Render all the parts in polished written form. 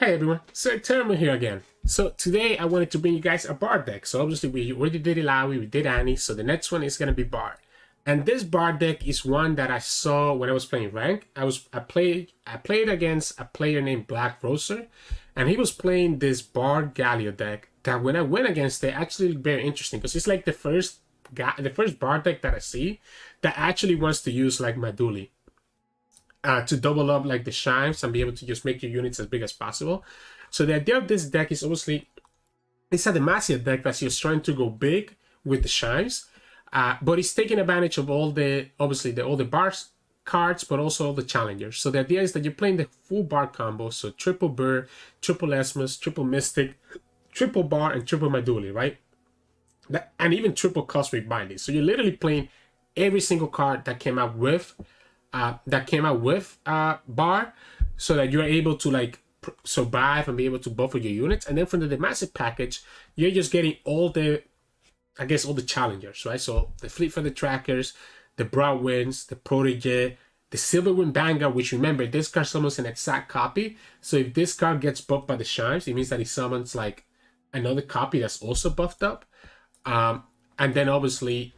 Hey everyone, Sirturmund here again. So today I wanted to bring you guys a Bard deck. So obviously we already did Ilawi, we did Annie, so the next one is going to be Bard. And this Bard deck is one that I saw when I was playing rank. I played against a player named Black Roser, and he was playing this Bard Galio deck that when I went against it actually very interesting because it's like the first Bard deck that I see that actually wants to use like Maduli. To double up like the shines and be able to just make your units as big as possible. So the idea of this deck is obviously it's a Demacia deck that's just trying to go big with the shines, but it's taking advantage of all the all the bar cards, but also all the challengers. So the idea is that you're playing the full bar combo, so triple Bird, triple Esmus, triple Mystic, triple Bar, and triple Maduli, right? And even triple Cosmic Binding. So you're literally playing every single card that came out with Bar, so that you're able to like survive and be able to buffer your units. And then from the massive package, you're just getting all the, I guess, all the challengers, right? So the Fleet for the Trackers, the Broadwinds, the Protege, the Silverwind Vanguard, which remember, this card summons an exact copy. So if this card gets buffed by the shines, it means that he summons like another copy that's also buffed up. And then obviously,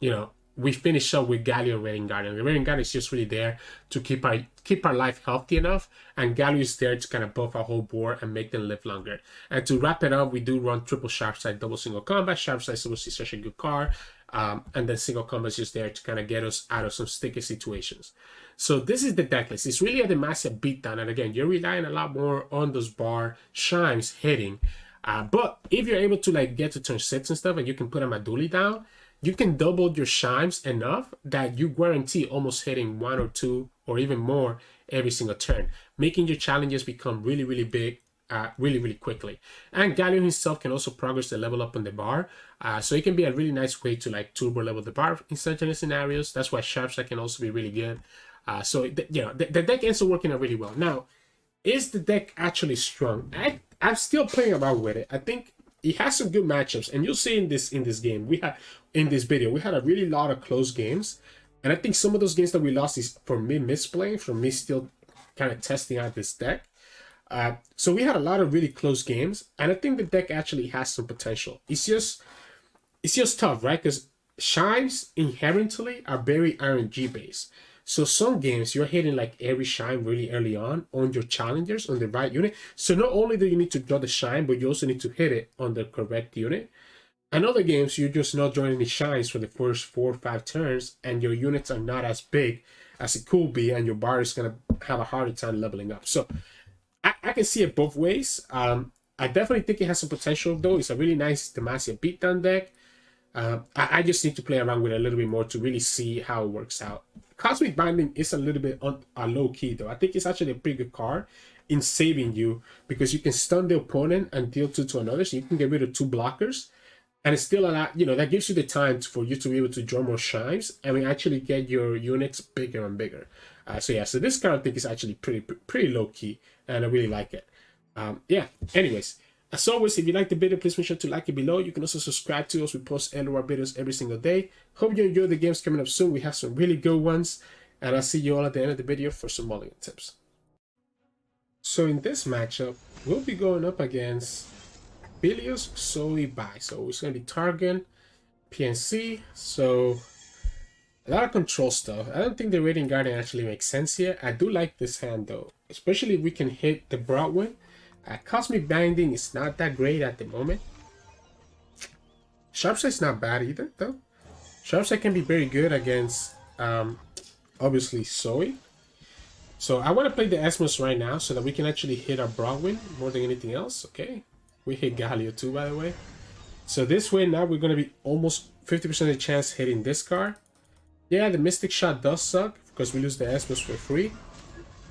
you know, we finish up with Galio Rain Guard. And the Rain Guard is just really there to keep our life healthy enough. And Galio is there to kind of buff our whole board and make them live longer. And to wrap it up, we do run triple Sharpside, double single combat. Sharpside is obviously such a good card. And then single combat is just there to kind of get us out of some sticky situations. So this is the deck list. It's really a massive beatdown. And again, you're relying a lot more on those bar shines hitting. But if you're able to like get to turn 6 and stuff, and you can put a Maduli down, you can double your shines enough that you guarantee almost hitting 1 or 2 or even more every single turn, making your challenges become really, really big, really quickly. And Galio himself can also progress the level up on the bar, so it can be a really nice way to like turbo level the bar in certain scenarios. That's why Sharpside can also be really good. The deck ends up working out really well. Now, is the deck actually strong? I'm still playing around with it. I think it has some good matchups, and you'll see in this game in this video we had a really lot of close games, and I think some of those games that we lost is from me misplaying, from me still kind of testing out this deck. So we had a lot of really close games, and I think the deck actually has some potential. It's just tough, right? Because shines inherently are very RNG based. So some games you're hitting like every shine really early on your challengers on the right unit. So not only do you need to draw the shine, but you also need to hit it on the correct unit. And other games you're just not drawing any shines for the first 4 or 5 turns, and your units are not as big as it could be, and your bar is gonna have a harder time leveling up. So I can see it both ways. I definitely think it has some potential though. It's a really nice Demacia beatdown deck. I just need to play around with it a little bit more to really see how it works out. Cosmic Binding is a little bit on a low key though. I think it's actually a pretty good card in saving you, because you can stun the opponent and deal 2 to another, so you can get rid of 2 blockers, and it's still a lot, you know, that gives you the time for you to be able to draw more shines and actually get your units bigger and bigger. So this card I think is actually pretty low key, and I really like it. Anyways, as always, if you like the video, please make sure to like it below. You can also subscribe to us. We post LOR videos every single day. Hope you enjoy the games coming up soon. We have some really good ones. And I'll see you all at the end of the video for some mulligan tips. So in this matchup, we'll be going up against Aphelios Zoe Vi. So it's going to be Targan, PNC. So a lot of control stuff. I don't think the Raiding Guardian actually makes sense here. I do like this hand though, especially if we can hit the Broadwind. Cosmic Binding is not that great at the moment. Sharpside's not bad either, though. Sharpside can be very good against, obviously, Zoe. So I want to play the Esmus right now so that we can actually hit our Broadwind more than anything else. Okay. We hit Galio too, by the way. So this way now we're going to be almost 50% of the chance hitting this card. Yeah, the Mystic Shot does suck because we lose the Esmus for free.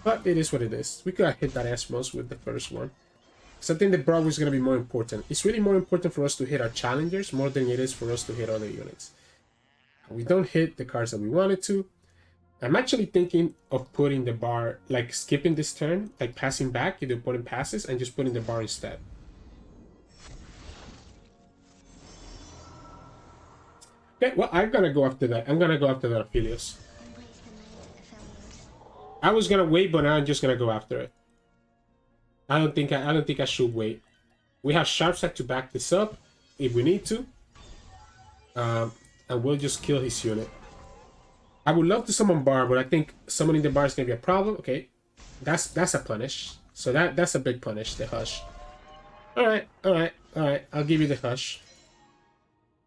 But it is what it is. We could have hit that Esmus with the first one. So I think the Broadway is going to be more important. It's really more important for us to hit our challengers more than it is for us to hit other units. We don't hit the cards that we wanted to. I'm actually thinking of putting the bar, like skipping this turn, like passing back if the opponent passes, and just putting the bar instead. Okay, well, I'm going to go after that. I'm going to go after that Aphelios. I was going to wait, but now I'm just going to go after it. I don't think I should wait. We have Sharpside to back this up if we need to. And we'll just kill his unit. I would love to summon Bard, but I think summoning the Bard is gonna be a problem. Okay, that's a punish. So that's a big punish. The Hush. All right. I'll give you the Hush.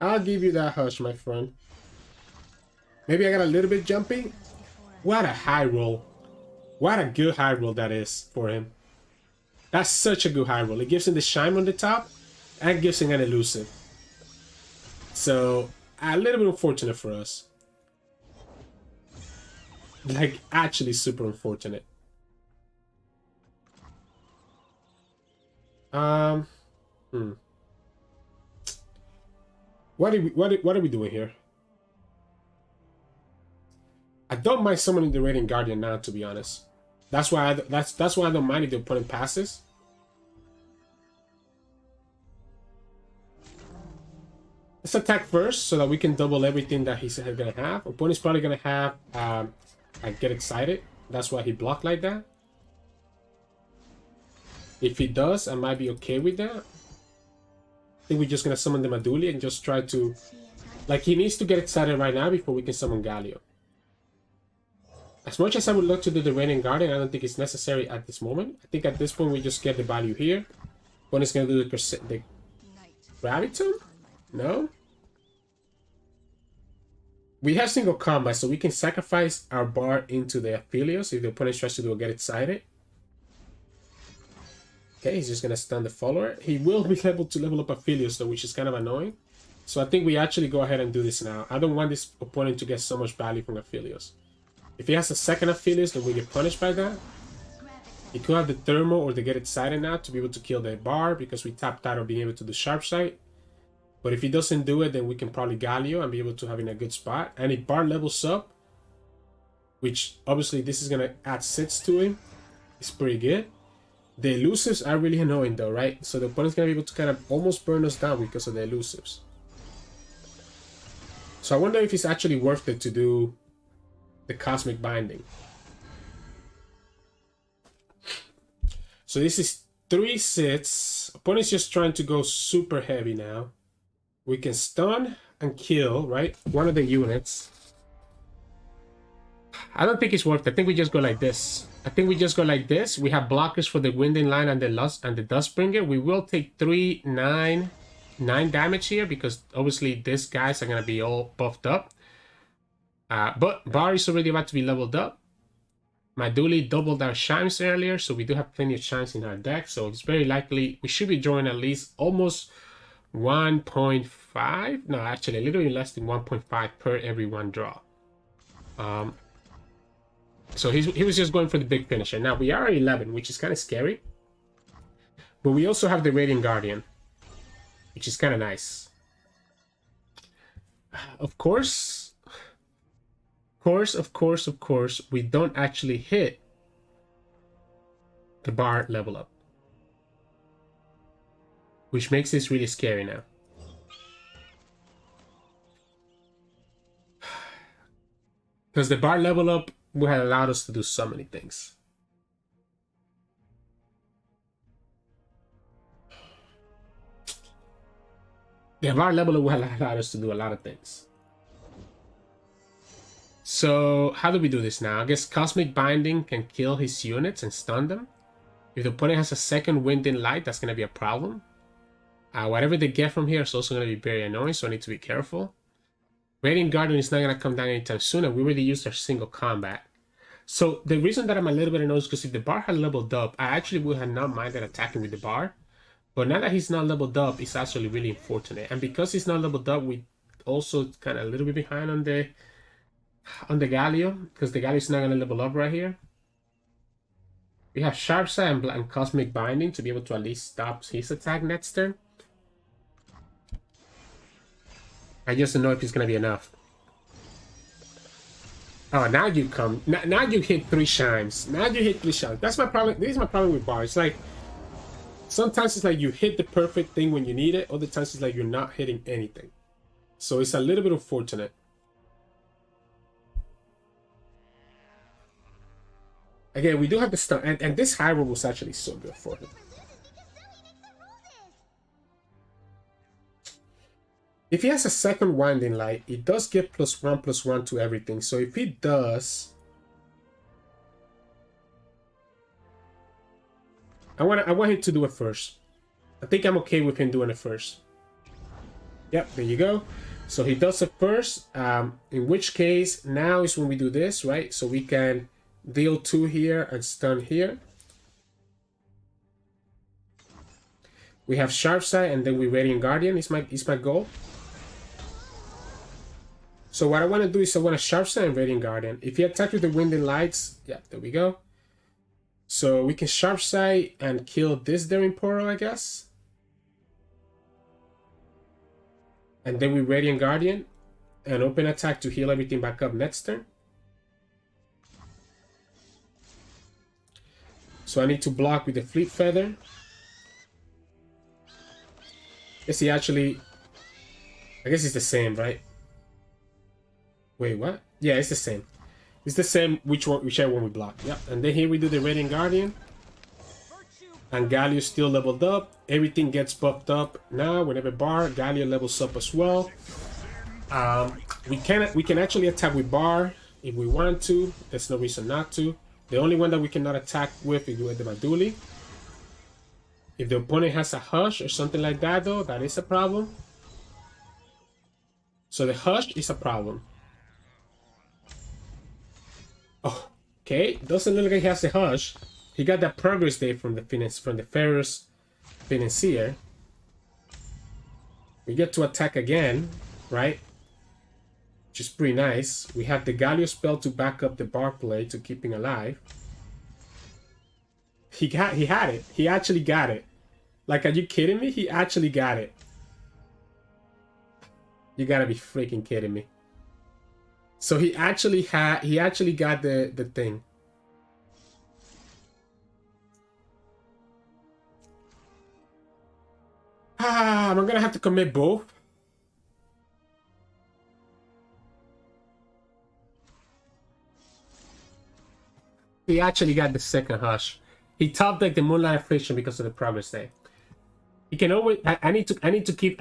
I'll give you that Hush, my friend. Maybe I got a little bit jumpy. What a high roll! What a good high roll that is for him. That's such a good high roll. It gives him the shine on the top, and gives him an elusive. So a little bit unfortunate for us. Like, actually super unfortunate. What are we doing here? I don't mind summoning the Radiant Guardian now, to be honest. That's why that's why I don't mind if the opponent passes. Let's attack first so that we can double everything that he's gonna have. Opponent's probably gonna have I get excited. That's why he blocked like that. If he does, I might be okay with that. I think we're just gonna summon the Maduli and just try to, like, he needs to get excited right now before we can summon Galio. As much as I would love to do the Radiant Guardian, I don't think it's necessary at this moment. I think at this point we just get the value here. Opponent's gonna do the Graviton? No? We have single combat, so we can sacrifice our Bard into the Aphelios if the opponent tries to do a get excited. Okay, he's just gonna stun the follower. He will be able to level up Aphelios though, which is kind of annoying. So I think we actually go ahead and do this now. I don't want this opponent to get so much value from Aphelios. If he has a second Aphelios, then we get punished by that. He could have the Thermo or the get excited now to be able to kill the Bard because we tapped out of being able to do sharp sight. But if he doesn't do it, then we can probably Galio and be able to have in a good spot. And if Bard levels up, which obviously this is going to add 6 to him, it's pretty good. The elusives are really annoying though, right? So the opponent's going to be able to kind of almost burn us down because of the elusives. So I wonder if it's actually worth it to do the Cosmic Binding. So this is 3 sits. Opponent's just trying to go super heavy now. We can stun and kill, right? One of the units. I don't think it's worth it. I think we just go like this. We have blockers for the Winding Line and the Dustbringer. We will take 9 damage here because obviously these guys are going to be all buffed up. But Bard is already about to be leveled up. Maduli doubled our shines earlier, so we do have plenty of shines in our deck. So it's very likely we should be drawing at least almost 1.5. No, actually a little bit less than 1.5 per every one draw. So he was just going for the big finisher. Now we are at 11, which is kind of scary. But we also have the Radiant Guardian, which is kind of nice. Of course, we don't actually hit the Bard level up, which makes this really scary now. Because the Bard level up would have allowed us to do so many things. The Bard level up would have allowed us to do a lot of things. So how do we do this now? I guess Cosmic Binding can kill his units and stun them. If the opponent has a second Winding Light, that's going to be a problem. Whatever they get from here is also going to be very annoying, so I need to be careful. Radiant Guardian is not going to come down anytime soon, and we already used our single combat. So the reason that I'm a little bit annoyed is because if the Bard had leveled up, I actually would have not minded attacking with the Bard. But now that he's not leveled up, it's actually really unfortunate. And because he's not leveled up, we also kind of a little bit behind on the Galio, because the Galio is not going to level up right here. We have Sharp Side and Cosmic Binding to be able to at least stop his attack next turn. I just don't know if it's going to be enough. Oh, now you come. Now you hit 3 shines. That's my problem. This is my problem with Bard. It's like, sometimes it's like you hit the perfect thing when you need it. Other times it's like you're not hitting anything. So it's a little bit unfortunate. Again, we do have the stun, and this high roll was actually so good for him. If he has a second winding light, it does get +1/+1 to everything. So if he does, I want him to do it first. I think I'm okay with him doing it first. Yep, there you go. So he does it first. In which case, now is when we do this, right? So we can deal 2 here and stun here. We have Sharp Sight, and then we Radiant Guardian is my goal. So what I want to do is I want to Sharp Sight and Radiant Guardian. If he attacks with the Winding Lights, yeah, there we go. So we can Sharp Sight and kill this Daring Portal, I guess. And then we Radiant Guardian and open attack to heal everything back up next turn. So I need to block with the Fleet Feather. I guess it's the same, right? Wait, what? Yeah, it's the same. It's the same whichever one we block. Yep. And then here we do the Radiant Guardian. And Galio still leveled up. Everything gets buffed up now. Whenever Bard, Galio levels up as well. We can actually attack with Bard if we want to. There's no reason not to. The only one that we cannot attack with is with the Maduli. If the opponent has a Hush or something like that, though, that is a problem. So the Hush is a problem. Oh, okay. Doesn't look like he has a Hush. He got that progress day from the Ferrous Financier. We get to attack again, right? Which is pretty nice. We have the Galio spell to back up the Bar play to keep him alive. He had it. He actually got it. Like, are you kidding me? He actually got it. You gotta be freaking kidding me. So he actually got the thing. I'm gonna have to commit both. He actually got the second Hush. He top decked the Moonlight Affliction because of the Progress Day. He can always. I need to keep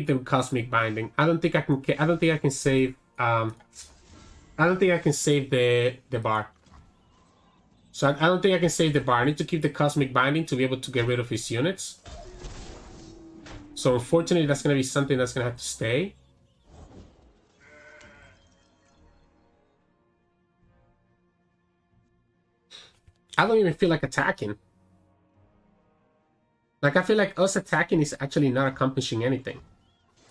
the Cosmic Binding. I don't think I can save. I don't think I can save the bar. So I don't think I can save the bar. I need to keep the Cosmic Binding to be able to get rid of his units. So unfortunately, that's going to be something that's going to have to stay. I don't even feel like attacking. Like, I feel like us attacking is actually not accomplishing anything.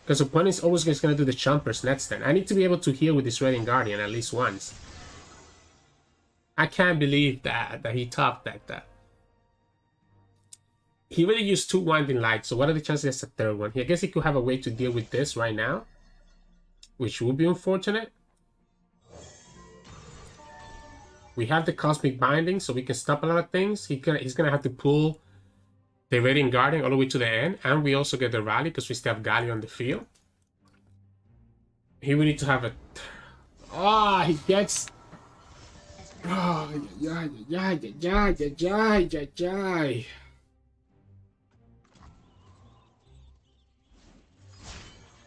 Because the opponent's always going to do the Chompers next turn. I need to be able to heal with this Radiant Guardian at least once. I can't believe that he top decked that. He really used 2 Winding Lights, so what are the chances there's a third one? I guess he could have a way to deal with this right now, which would be unfortunate. We have the Cosmic Binding, so we can stop a lot of things. He's gonna have to pull the Radiant Guardian all the way to the end, and we also get the Rally because we still have Galio on the field. Here we need to have a... Ah, he gets... Oh, yeah.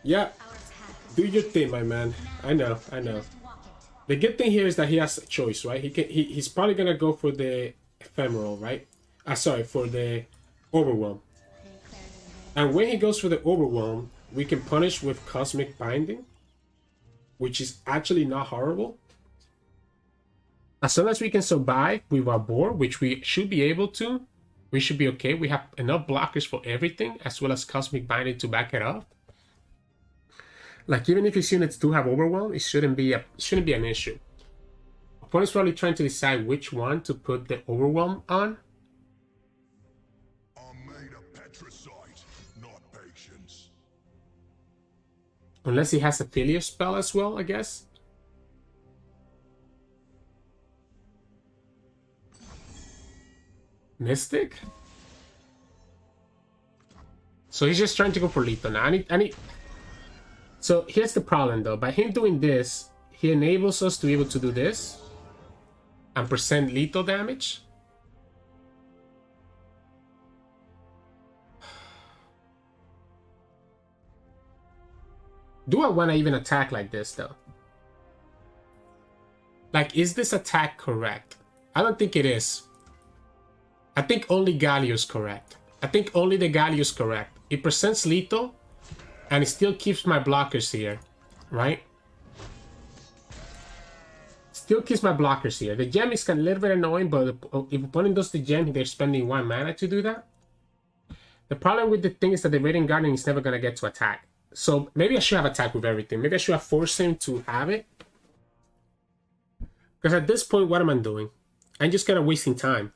Yeah, do your thing, my man. I know. The good thing here is that he has a choice, right? He's probably gonna go for the Ephemeral, right? Sorry, for the Overwhelm. And when he goes for the Overwhelm, we can punish with Cosmic Binding, which is actually not horrible. As long as we can survive with our board, which we should be able to, we should be okay. We have enough blockers for everything, as well as Cosmic Binding to back it up. Like, even if his units do have Overwhelm, it shouldn't be an issue. Opponent's probably trying to decide which one to put the Overwhelm on. I'm made of petricite, not patience. Unless he has a Aphelios spell as well, I guess. Mystic? So he's just trying to go for lethal now. I need... So here's the problem though. By him doing this, he enables us to be able to do this. and percent lethal damage. Do I want to even attack like this, though? Like, is this attack correct? I don't think it is. I think only Galio is correct. I think only the Galio is correct. It percents lethal, and it still keeps my blockers here, right? Still keeps my blockers here. The gem is kind of a little bit annoying, but if opponent does the gem, they're spending 1 mana to do that. The problem with the thing is that the Radiant Guardian is never going to get to attack. So maybe I should have attack with everything. Maybe I should have forced him to have it. Because at this point, what am I doing? I'm just kind of wasting time.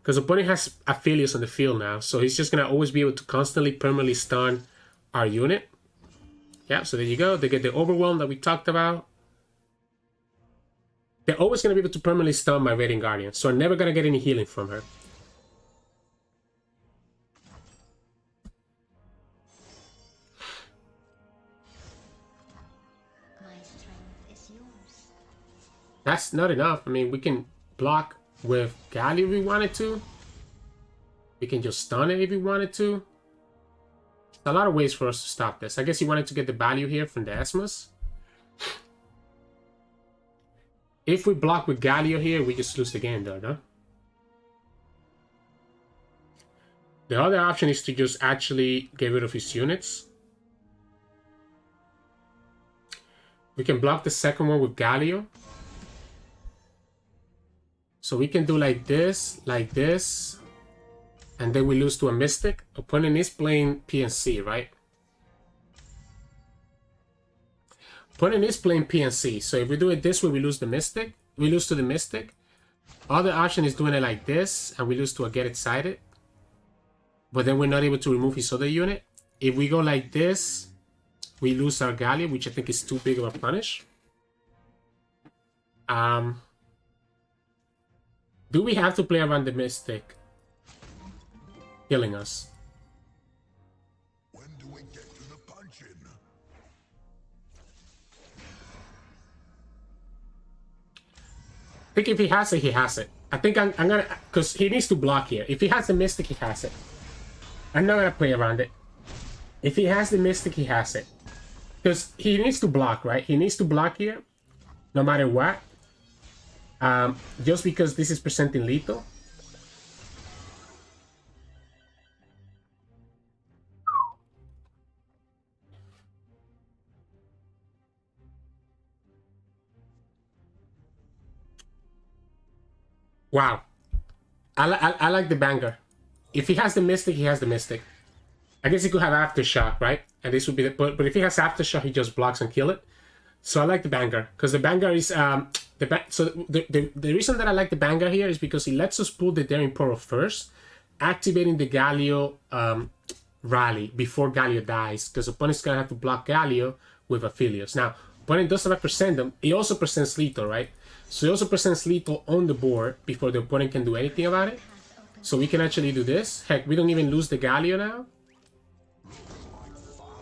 Because opponent has Aphelios on the field now. So he's just going to always be able to constantly permanently stun our unit. Yeah, so there you go. They get the overwhelm that we talked about. They're always going to be able to permanently stun my Radiant Guardian. So I'm never going to get any healing from her. That's not enough. I mean, we can block with Galio if we wanted to. We can just stun it if we wanted to. There's a lot of ways for us to stop this. I guess he wanted to get the value here from the Esmus. If we block with Galio here, we just lose the game though, no? The other option is to just actually get rid of his units. We can block the second one with Galio. So we can do like this, and then we lose to a Mystic. Opponent is playing PNC, right? Opponent is playing PNC, so if we do it this way, we lose the Mystic. We lose to the Mystic. Other option is doing it like this, and we lose to a Get Excited. But then we're not able to remove his other unit. If we go like this, we lose our Galio, which I think is too big of a punish. Do we have to play around the Mystic killing us? When do we get to the punch-in? I think if he has it, he has it. I think I'm gonna... Because he needs to block here. If he has the Mystic, he has it. I'm not gonna play around it. If he has the Mystic, he has it. Because he needs to block, right? He needs to block here. No matter what. Just because this is presenting lethal. Wow. I like the banger. If he has the Mystic, he has the Mystic. I guess he could have Aftershock, right? And this would be the... But if he has Aftershock, he just blocks and kill it. So I like the banger. Because the banger is... the reason that I like the banger here is because he lets us pull the Daring Pearl first, activating the Galio rally before Galio dies. Because opponent's going to have to block Galio with Aphelios. Now, opponent doesn't represent them. He also presents lethal, right? So he also presents lethal on the board before the opponent can do anything about it. So we can actually do this. Heck, we don't even lose the Galio now.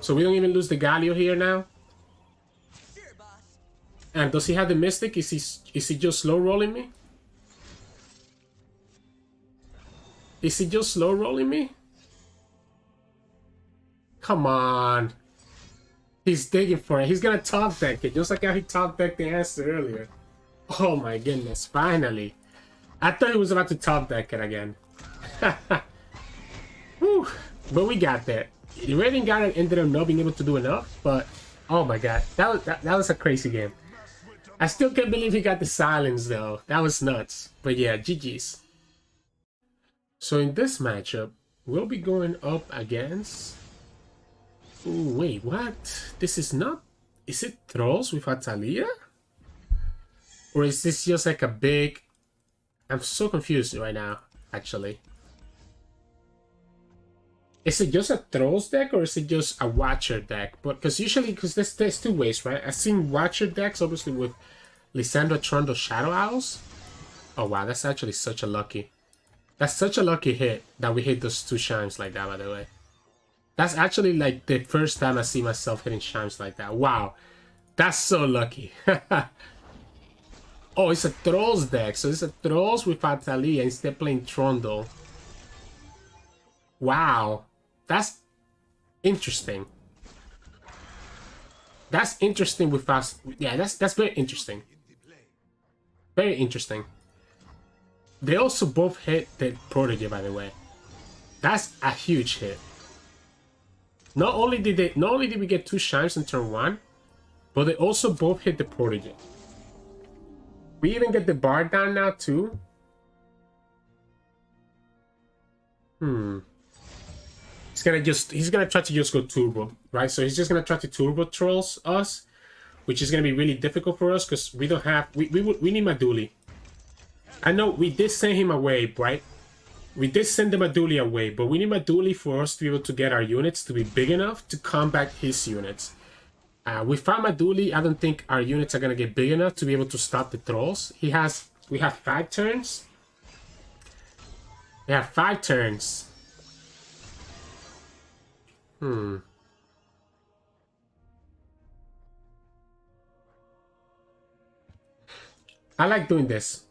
So we don't even lose the Galio here now. And does he have the Mystic? Is he just slow rolling me? Is he just slow rolling me? Come on. He's digging for it. He's gonna top deck it, just like how he top decked the answer earlier. Oh my goodness, finally. I thought he was about to top deck it again. Whew. But we got there. The Radiant Guardian ended up not being able to do enough, but oh my god, that was a crazy game. I still can't believe he got the silence though. That was nuts. But yeah, GG's. So in this matchup, we'll be going up against... Ooh, wait, what? This is not... Is it Thralls with Atalia? Or is this just like a big... I'm so confused right now, actually. Is it just a Thralls deck or is it just a Watcher deck? But because usually, because there's two ways, right? I've seen Watcher decks, obviously with Lysandra, Trundle, Shadow Owls. Oh wow, that's actually such a lucky... That's such a lucky hit that we hit those two Chimes like that, by the way. That's actually like the first time I see myself hitting Chimes like that. Wow. That's so lucky. Oh, it's a Thralls deck. So it's a Thralls with Atalia instead playing Trundle. Wow. That's interesting. That's interesting with us. Yeah, that's very interesting. Very interesting. They also both hit the Protege, by the way. That's a huge hit. Not only did we get 2 shines in turn 1, but they also both hit the Protege. We even get the Bard down now too. He's gonna try to just go turbo, right? So he's just gonna try to turbo trolls us, which is gonna be really difficult for us because we don't have we need Maduli. I know we did send him away, right? We did send the Maduli away, but we need Maduli for us to be able to get our units to be big enough to combat his units. Without Maduli, I don't think our units are gonna get big enough to be able to stop the trolls. We have 5 turns. We have 5 turns. I like doing this.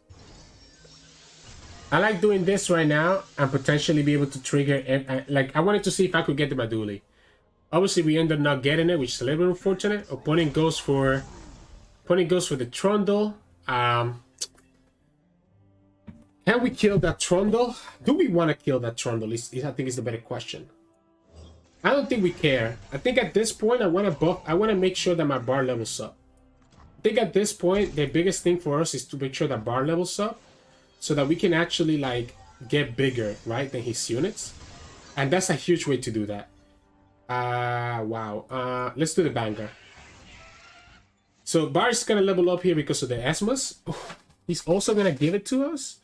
I like doing this right now and potentially be able to trigger. Like, I wanted to see if I could get the Maduli. Obviously, we ended up not getting it, which is a little bit unfortunate. Opponent goes for the Trundle. Can we kill that Trundle? Do we want to kill that Trundle? I think is the better question. I don't think we care. I think at this point, I want to make sure that my bar levels up. I think at this point, the biggest thing for us is to make sure that bar levels up so that we can actually, like, get bigger, right, than his units. And that's a huge way to do that. Wow. Let's do the banger. So Bard's going to level up here because of the Esmus. Oh, he's also going to give it to us.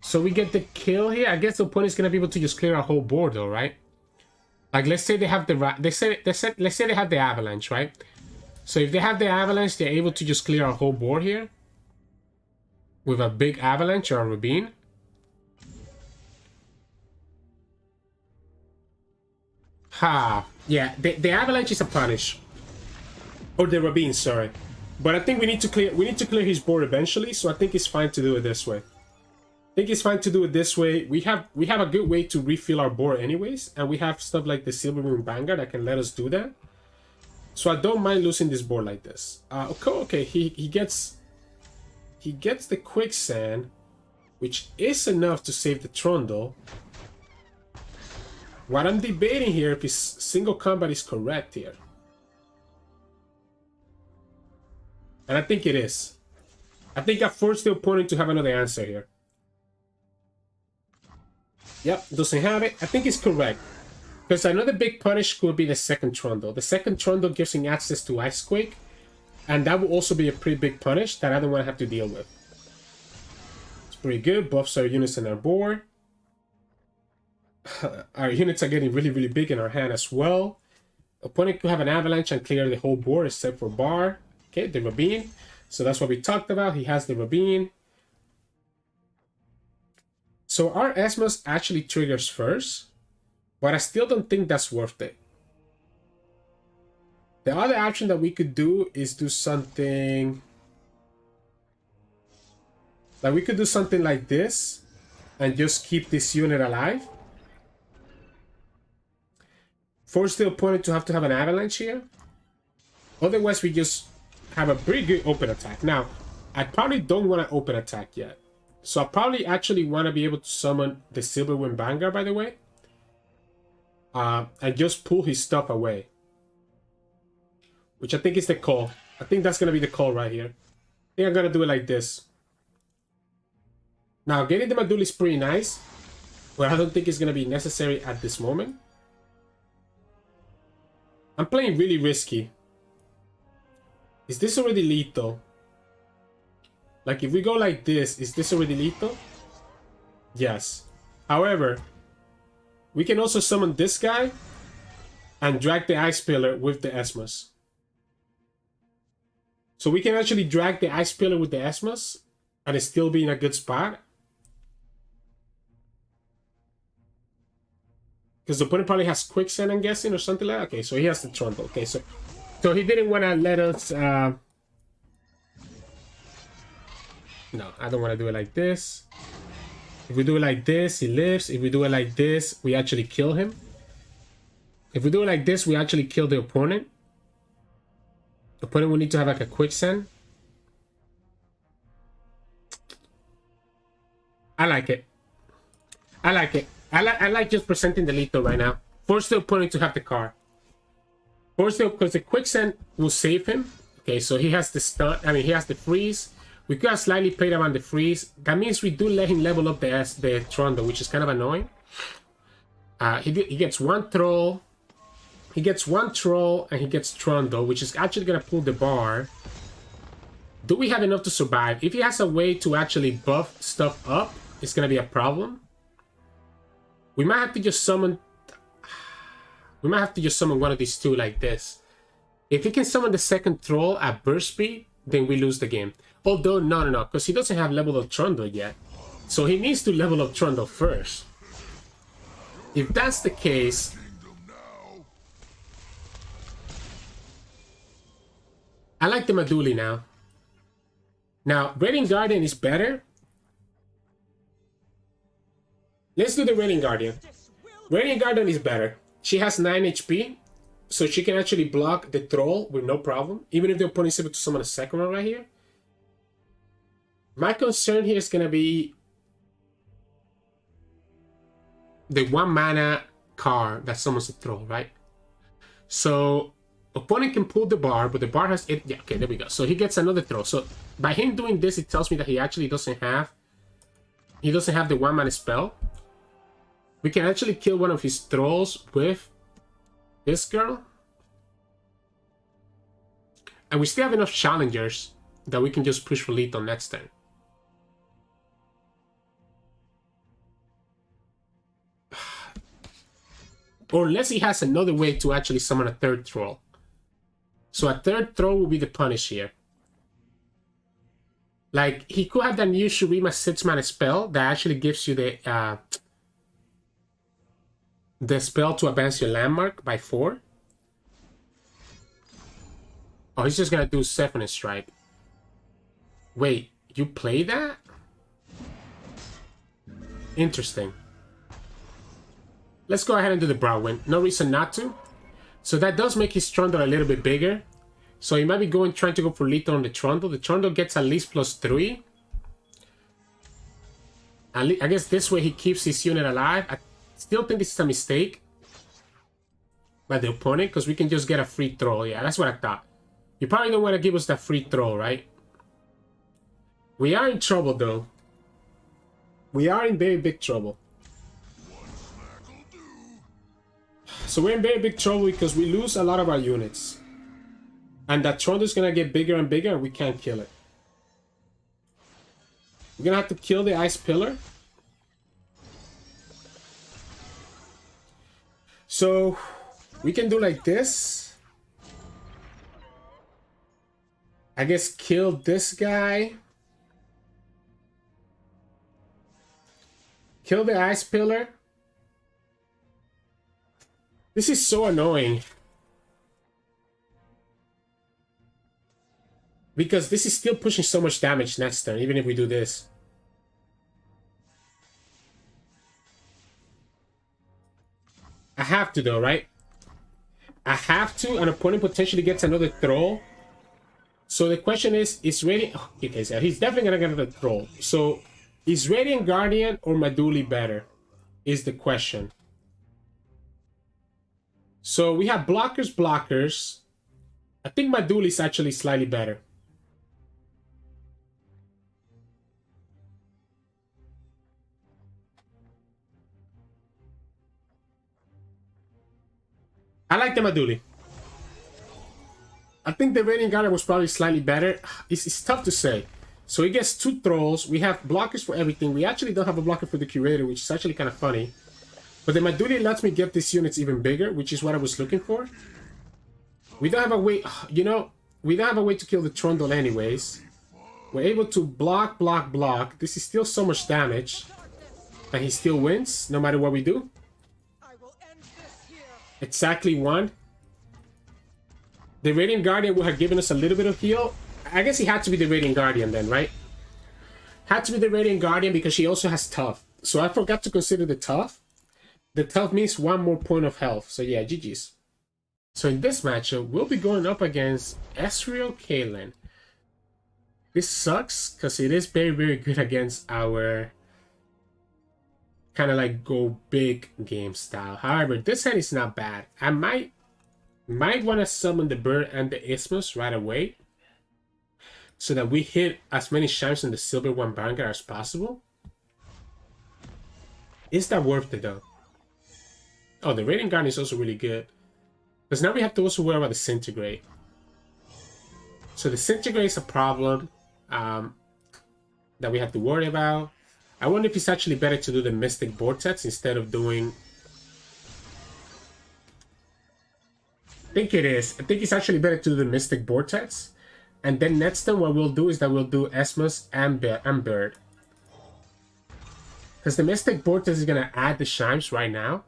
So we get the kill here. I guess the opponent's gonna be able to just clear our whole board, though, right? Like, let's say they have the let's say they have the Avalanche, right? So if they have the Avalanche, they're able to just clear our whole board here with a big Avalanche or a Rabine. Yeah, the Avalanche is a punish, or the Rabine, sorry. But I think we need to clear his board eventually. So I think it's fine to do it this way. I think it's fine to do it this way. We have a good way to refill our board anyways, and we have stuff like the Silvermoon Banger that can let us do that. So I don't mind losing this board like this. Okay, he gets the Quicksand, which is enough to save the Trundle. What I'm debating here if his single combat is correct here. And I think it is. I think I forced the opponent to have another answer here. Yep, doesn't have it. I think it's correct. Because another big punish could be the second Trundle. The second Trundle gives him access to Icequake. And that will also be a pretty big punish that I don't want to have to deal with. It's pretty good. Buffs our units in our board. Our units are getting really, really big in our hand as well. Opponent could have an Avalanche and clear the whole board except for Bar. Okay, the Rabine. So that's what we talked about. He has the Rabine. So our Esmus actually triggers first, but I still don't think that's worth it. The other option that we could do is do something... Like, we could do something like this and just keep this unit alive. Force the opponent to have an Avalanche here. Otherwise, we just have a pretty good open attack. Now, I probably don't want to open attack yet. So I probably actually want to be able to summon the Silverwind Vanguard, by the way. And just pull his stuff away. Which I think is the call. I think that's going to be the call right here. I think I'm going to do it like this. Now, getting the Maduli is pretty nice. But I don't think it's going to be necessary at this moment. I'm playing really risky. Is this already lethal? Like, if we go like this, is this already lethal? Yes. However, we can also summon this guy and drag the Ice Pillar with the Esmus. So we can actually drag the Ice Pillar with the Esmus and it's still be in a good spot. Because the opponent probably has Quicksand, I'm guessing, or something like that. Okay, so he has the Trundle. Okay, so So he didn't want to let us... No, I don't want to do it like this. If we do it like this, he lives. If we do it like this, we actually kill him. If we do it like this, we actually kill the opponent. The opponent will need to have like a quicksand. I like it. I like it. I like just presenting the lethal right now. Force the opponent to have the card. Force the, because the quicksand will save him. Okay, so he has the stun. I mean, he has the freeze. We could have slightly played around the freeze. That means we do let him level up the Trundle, which is kind of annoying. He gets one troll. He gets one troll and he gets Trundle, which is actually gonna pull the bar. Do we have enough to survive? If he has a way to actually buff stuff up, it's gonna be a problem. We might have to just summon... We might have to just summon one of these two like this. If he can summon the second troll at burst speed, then we lose the game. Although, no, because he doesn't have level up Trundle yet. So he needs to level up Trundle first. If that's the case... I like the Maduli now. Now, Radiant Guardian is better. Let's do the Radiant Guardian. Radiant Guardian is better. She has 9 HP, so she can actually block the troll with no problem, even if the opponent is able to summon a second one right here. My concern here is going to be the 1 mana card that summons a troll, right? So, opponent can pull the bar, but the bar has it. Yeah, okay, there we go. So he gets another troll. So by him doing this, it tells me that he actually doesn't have... He doesn't have the 1 mana spell. We can actually kill one of his trolls with this girl. And we still have enough challengers that we can just push for lethal next turn. Or unless he has another way to actually summon a third troll. So a third troll will be the punish here. Like, he could have that new Shurima 6 mana spell that actually gives you the spell to advance your landmark by 4. Oh, he's just gonna do Zephyr's Strike. Wait, you play that? Interesting. Let's go ahead and do the Broadwind. No reason not to. So that does make his Trundle a little bit bigger. So he might be trying to go for lethal on the Trundle. The Trundle gets at least +3. I guess this way he keeps his unit alive. I still think this is a mistake by the opponent, because we can just get a free troll. Yeah, that's what I thought. You probably don't want to give us that free troll, right? We are in trouble, though. We are in very big trouble. So we're in very big trouble because we lose a lot of our units. And that Trundle is going to get bigger and bigger and we can't kill it. We're going to have to kill the Ice Pillar. So we can do like this. I guess kill this guy. Kill the Ice Pillar. This is so annoying. Because this is still pushing so much damage next turn, even if we do this. I have to though, right? I have to. An opponent potentially gets another troll. So the question is Radiant... Oh, okay, so he's definitely gonna get another troll. So, is Radiant Guardian or Maduli better? Is the question. So we have blockers. I think Maduli is actually slightly better. I like the Maduli. I think the Radiant Guardian was probably slightly better. It's tough to say. So he gets 2 trolls. We have blockers for everything. We actually don't have a blocker for the Curator, which is actually kind of funny. But the Maduli lets me get these units even bigger, which is what I was looking for. We don't have a way... You know, we don't have a way to kill the Trundle anyways. We're able to block. This is still so much damage. And he still wins, no matter what we do. Exactly 1. the Radiant Guardian would have given us a little bit of heal. I guess he had to be the Radiant Guardian then, right? Had to be the Radiant Guardian because she also has Tough. So I forgot to consider the Tough. The Tough means 1 more point of health. So yeah, GG's. So in this matchup, we'll be going up against Ezreal Caitlyn. This sucks because it is very, very good against our kind of like go big game style. However, this hand is not bad. I might want to summon the Bird and the Isthmus right away so that we hit as many shines in the Silver One Vanguard as possible. Is that worth it though? Oh, the Radiant Guardian is also really good. Because now we have to also worry about the Disintegrate. So the Disintegrate is a problem that we have to worry about. I wonder if it's actually better to do the Mystic Vortex instead of doing... I think it is. I think it's actually better to do the Mystic Vortex. And then next time what we'll do is that we'll do Esmus and Bird. Because the Mystic Vortex is going to add the Chimes right now,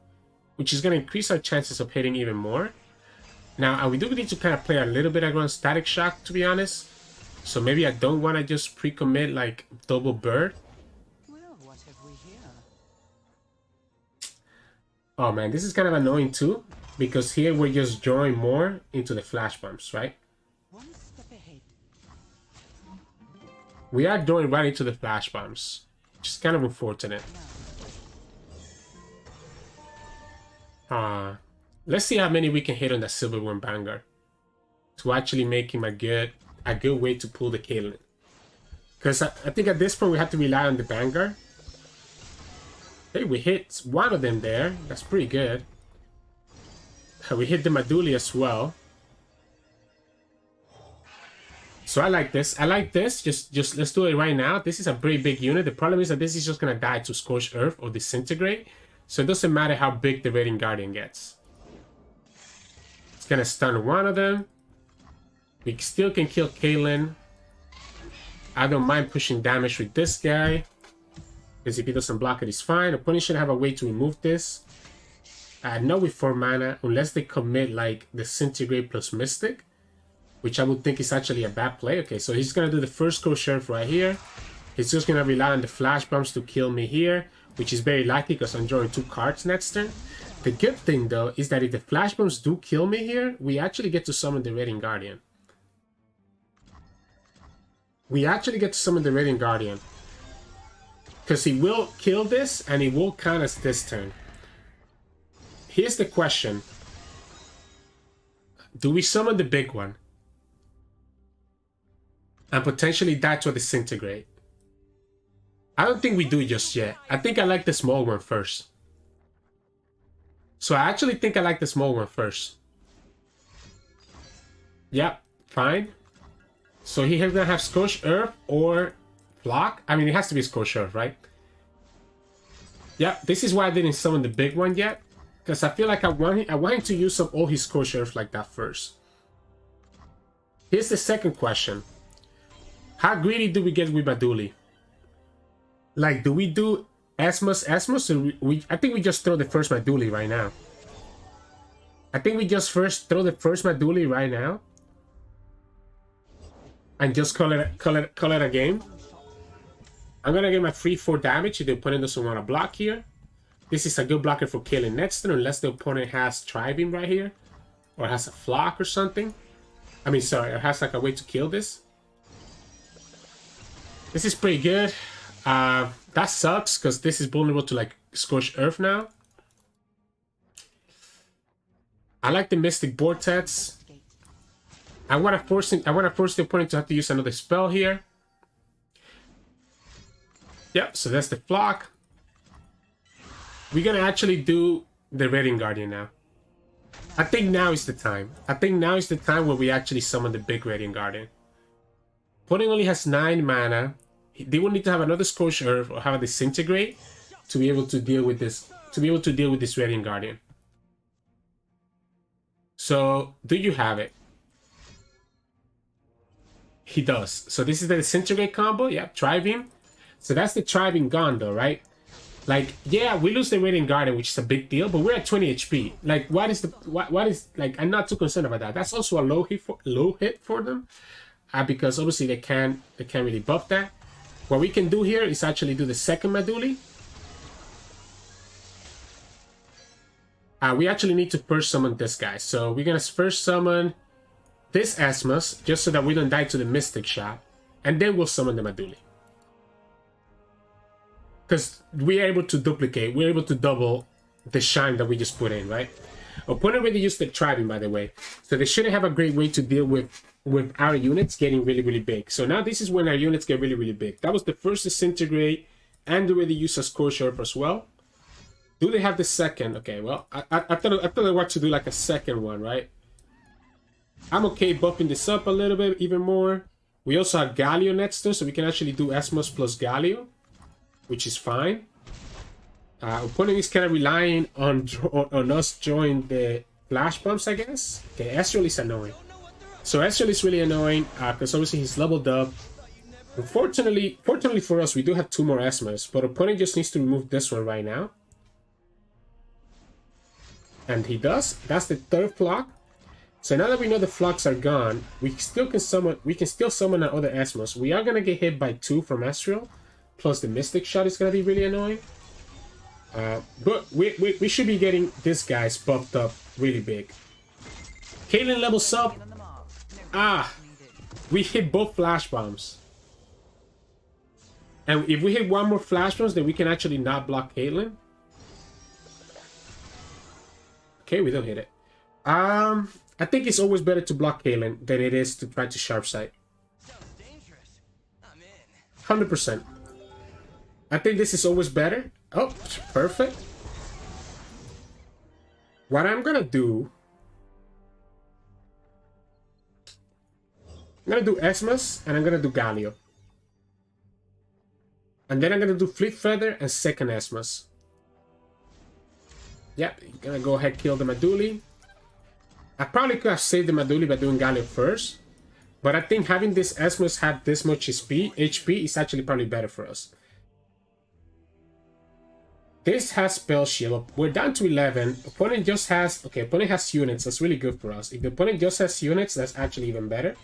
which is going to increase our chances of hitting even more. Now, we do need to kind of play a little bit around Static Shock, to be honest. So maybe I don't want to just pre-commit like double Bird. Well, what have we here? Oh man, this is kind of annoying too, because here we're just drawing more into the Flash Bombs, right? One step ahead. We are drawing right into the Flash Bombs, which is kind of unfortunate. Let's see how many we can hit on the Silver One Vanguard to actually make him a good way to pull the Caitlyn. Because I think at this point we have to rely on the Vanguard. Hey, we hit one of them there. That's pretty good. We hit the Maduli as well. So I like this. I like this. Just let's do it right now. This is a very big unit. The problem is that this is just gonna die to Scorched Earth or Disintegrate. So it doesn't matter how big the Radiant Guardian gets. It's gonna stun one of them. We still can kill Caitlyn. I don't mind pushing damage with this guy, because if he doesn't block it, it's fine. Opponent should have a way to remove this. Not with 4 mana, unless they commit like Disintegrate plus Mystic, which I would think is actually a bad play. Okay, so he's gonna do the first Scorched Earth right here. He's just gonna rely on the Flash Bombs to kill me here, which is very likely because I'm drawing 2 cards next turn. The good thing though is that if the Flash Bombs do kill me here, we actually get to summon the Radiant Guardian. We actually get to summon the Radiant Guardian. Because he will kill this and he will count us this turn. Here's the question. Do we summon the big one? And potentially die to a Disintegrate? I don't think we do just yet. I think I like the small one first. So I actually think I like the small one first. Yep, fine. So he's gonna have Scorched Earth or Flock. I mean, it has to be Scorched Earth, right? Yep, this is why I didn't summon the big one yet. Because I feel like I want him to use up all his Scorched Earth like that first. Here's the second question. How greedy do we get with Maduli? Like, do we do Esmus, or I think we just throw the first Maduli right now. I think we just first throw the first Maduli right now. And just call it a game. I'm gonna get my free 4 damage if the opponent doesn't want to block here. This is a good blocker for killing next turn, unless the opponent has Tri-Beam right here. Or has a Flock or something. I mean, sorry, or has like a way to kill this. This is pretty good. That sucks, because this is vulnerable to like Scorched Earth now. I like the Mystic Vortex. I want to force the opponent to have to use another spell here. Yep, so that's the Flock. We're gonna actually do the Radiant Guardian now. I think now is the time. I think now is the time where we actually summon the big Radiant Guardian. Opponent only has 9 mana. They will need to have another Scorched Earth or have a Disintegrate to be able to deal with this. To be able to deal with this Radiant Guardian. So, do you have it? He does. So this is the Disintegrate combo. Yeah, Tri-Beam. So that's the Tri-Beam gone though, right? Like, yeah, we lose the Radiant Garden, which is a big deal, but we're at 20 HP. Like, what is like? I'm not too concerned about that. That's also a low hit for them, because obviously they can't really buff that. What we can do here is actually do the second Maduli. We actually need to first summon this guy, so we're gonna first summon this Asmus just so that we don't die to the Mystic Shot, and then we'll summon the Maduli. Because we are able to duplicate, we're able to double the shine that we just put in, right? Opponent already used the Thriving, by the way. So they shouldn't have a great way to deal with our units getting really, really big. So now this is when our units get really, really big. That was the first Disintegrate, and they already used a Scorch Earth as well. Do they have the second? Okay, well, I thought I wanted to do like a second one, right? I'm okay buffing this up a little bit, even more. We also have Galio next to, so we can actually do Asmus plus Galio, which is fine. Opponent is kind of relying on us drawing the flash bombs, I guess. Okay, Ezreal is annoying. So Ezreal is really annoying because obviously he's leveled up. Fortunately for us, we do have 2 more Asmus, but opponent just needs to remove this one right now. And he does. That's the 3rd flock. So now that we know the flocks are gone, we still can summon. We can still summon our other Asmus. We are gonna get hit by 2 from Ezreal. Plus the Mystic Shot is going to be really annoying. But we should be getting this guy's buffed up really big. Caitlyn levels up. We hit both Flash Bombs. And if we hit one more Flash Bombs, then we can actually not block Caitlyn. Okay, we don't hit it. I think it's always better to block Caitlyn than it is to try to Sharp Sight. 100%. I think this is always better. Oh, perfect. What I'm gonna do... I'm gonna do Asmus, and I'm gonna do Galio. And then I'm gonna do Fleet Feather and second Asmus. Yep, gonna go ahead and kill the Maduli. I probably could have saved the Maduli by doing Galio first. But I think having this Asmus have this much HP is actually probably better for us. This has Spell Shield. We're down to 11. Opponent just has... Okay, opponent has units. That's really good for us. If the opponent just has units, that's actually even better.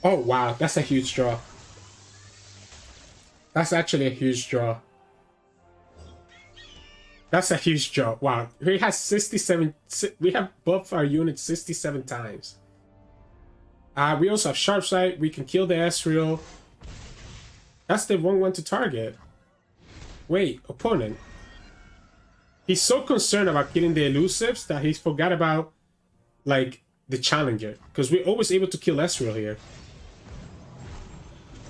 Oh, wow. That's a huge draw. That's actually a huge draw. That's a huge draw. Wow. We have 67... We have buffed our units 67 times. We also have Sharp Sight. We can kill the Ezreal. That's the wrong one to target. Wait, opponent. He's so concerned about killing the elusives that he forgot about, like, the challenger. Because we're always able to kill Ezreal here.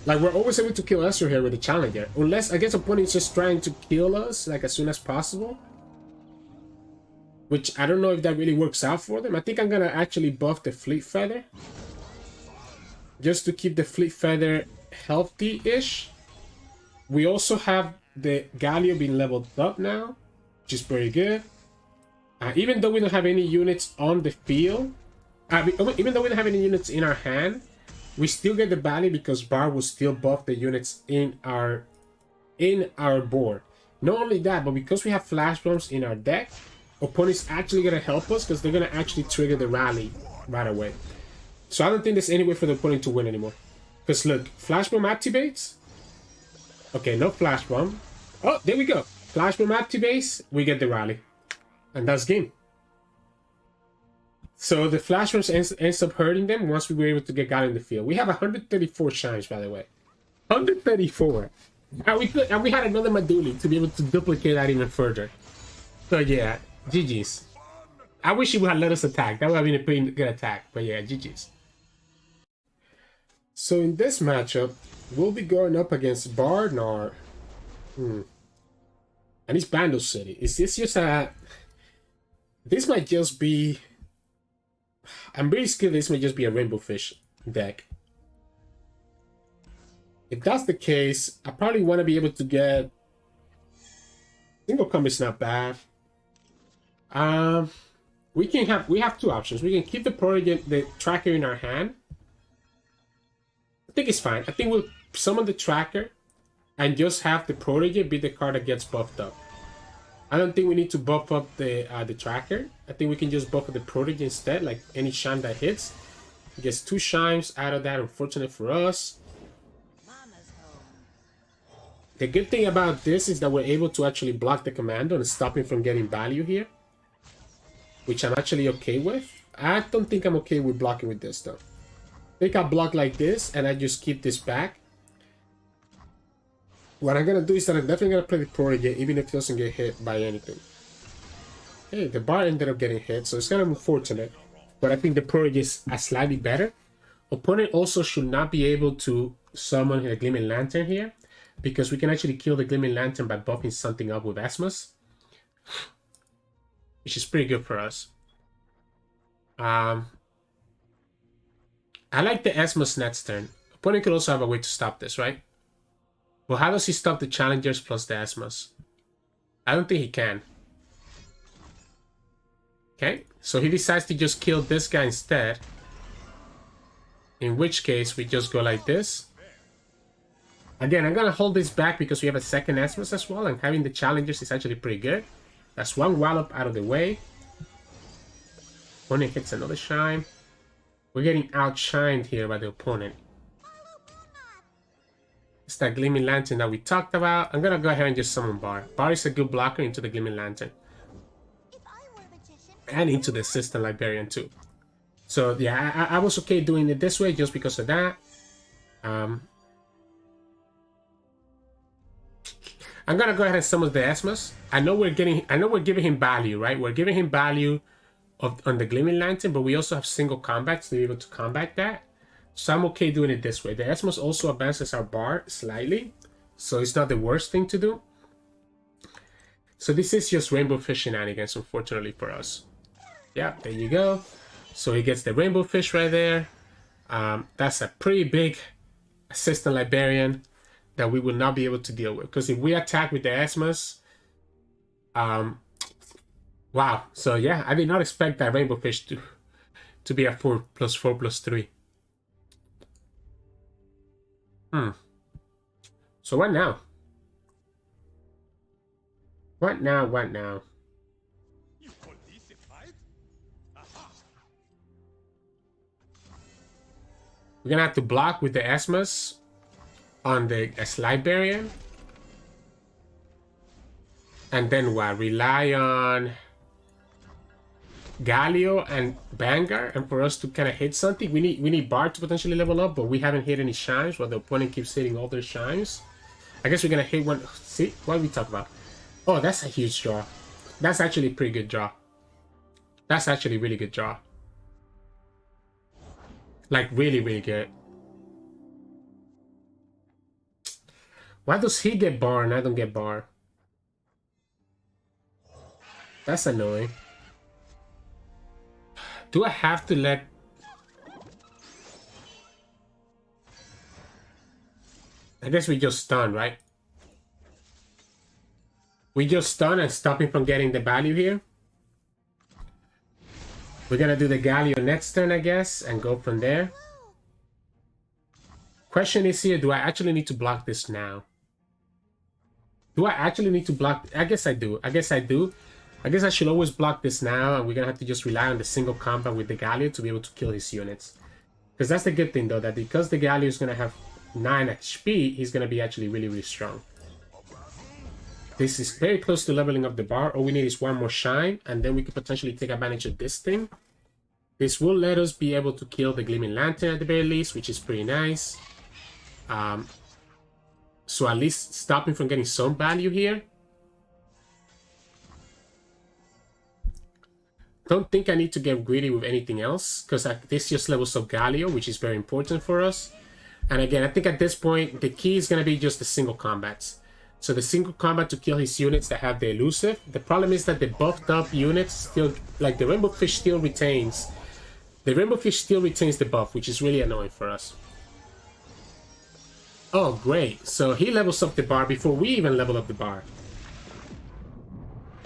Like, we're always able to kill Ezreal here with the challenger. Unless, I guess, opponent is just trying to kill us, like, as soon as possible. Which, I don't know if that really works out for them. I think I'm gonna actually buff the Fleet Feather. Just to keep the Fleet Feather healthy-ish. We also have the Galio being leveled up now, which is very good. Even though we don't have any units on the field, even though we don't have any units in our hand, we still get the value because Bard will still buff the units in our board. Not only that, but because we have Flash Bombs in our deck, opponent's actually gonna help us because they're gonna actually trigger the rally right away. So I don't think there's any way for the opponent to win anymore. Because look, Flash Bomb activates. Okay, no Flash Bomb. Oh, there we go. Flash Bomb activates, we get the rally. And that's game. So the Flash Bombs ends up hurting them once we were able to get Galio in the field. We have 134 shines, by the way. 134. And we had another Maduli to be able to duplicate that even further. So yeah, GG's. I wish he would have let us attack. That would have been a pretty good attack. But yeah, GG's. So in this matchup, we'll be going up against Bard Gnar. And it's Bando City. Is this just a... This might just be... I'm pretty scared this might just be a Rainbowfish deck. If that's the case, I probably want to be able to get... Single combat's not bad. We have 2 options. We can keep the tracker in our hand. I think it's fine. I think we'll summon the tracker, and just have the Protege be the card that gets buffed up. I don't think we need to buff up the tracker. I think we can just buff up the Protege instead, like any shine that hits. It gets 2 shines out of that, unfortunate for us. The good thing about this is that we're able to actually block the commando and stop him from getting value here, which I'm actually okay with. I don't think I'm okay with blocking with this though. I think I block like this and I just keep this back. What I'm gonna do is that I'm definitely gonna play the Protege even if it doesn't get hit by anything. Hey, the Bard ended up getting hit, so it's kind of unfortunate. But I think the Protege is slightly better. Opponent also should not be able to summon a Gleaming Lantern here, because we can actually kill the Gleaming Lantern by buffing something up with Esmus, which is pretty good for us. I like the Esmus next turn. Opponent could also have a way to stop this, right? Well, how does he stop the challengers plus the Esmus? I don't think he can. Okay, so he decides to just kill this guy instead. In which case, we just go like this. Again, I'm going to hold this back because we have a second Esmus as well, and having the challengers is actually pretty good. That's one wallop out of the way. Opponent hits another shine. We're getting outshined here by the opponent. It's that Gleaming Lantern that we talked about. I'm going to go ahead and just summon Bard. Bard is a good blocker into the Gleaming Lantern. And into the Assistant Librarian too. So yeah, I was okay doing it this way just because of that. I'm gonna go ahead and summon the Esmus. I know we're giving him value, right? We're giving him value on the Gleaming Lantern, but we also have single combats to be able to combat that. So I'm okay doing it this way. The Esmus also advances our Bard slightly, so it's not the worst thing to do. So this is just Rainbowfish shenanigans, unfortunately for us. Yeah, there you go. So he gets the Rainbowfish right there. That's a pretty big Assistant Librarian that we will not be able to deal with. Because if we attack with the Esmus... wow. So yeah, I did not expect that Rainbowfish to be a 4+4+3. So what now? What now? What now? We're gonna have to block with the Esmus on the Librarian. And then what? Rely on Galio and Vanguard, and for us to kind of hit something, we need Bard to potentially level up, but we haven't hit any shines while the opponent keeps hitting all their shines. I guess we're gonna hit one. See, what did we talk about? Oh, that's a huge draw. That's actually a pretty good draw. That's actually a really good draw. Like, really, really good. Why does he get Bar and I don't get Bar? That's annoying. Do I have to let... I guess we just stun, right? We just stun and stop him from getting the value here. We're gonna do the Galio next turn, I guess, and go from there. Question is here, do I actually need to block this now? Do I actually need to block? I guess I do. I guess I do. I guess I should always block this now, and we're gonna have to just rely on the single combat with the Galio to be able to kill his units. Because that's the good thing, though, that because the Galio is gonna have 9 HP, he's gonna be actually really, really strong. This is very close to leveling up the bar. All we need is one more shine, and then we could potentially take advantage of this thing. This will let us be able to kill the Gleaming Lantern at the very least, which is pretty nice. So at least stop him from getting some value here. Don't think I need to get greedy with anything else, because this just levels up Galio, which is very important for us. And again, I think at this point, the key is going to be just the single combats. So the single combat to kill his units that have the elusive. The problem is that the buffed up units still, like the Rainbowfish still retains. The Rainbowfish still retains the buff, which is really annoying for us. Oh, great. So he levels up the bar before we even level up the bar.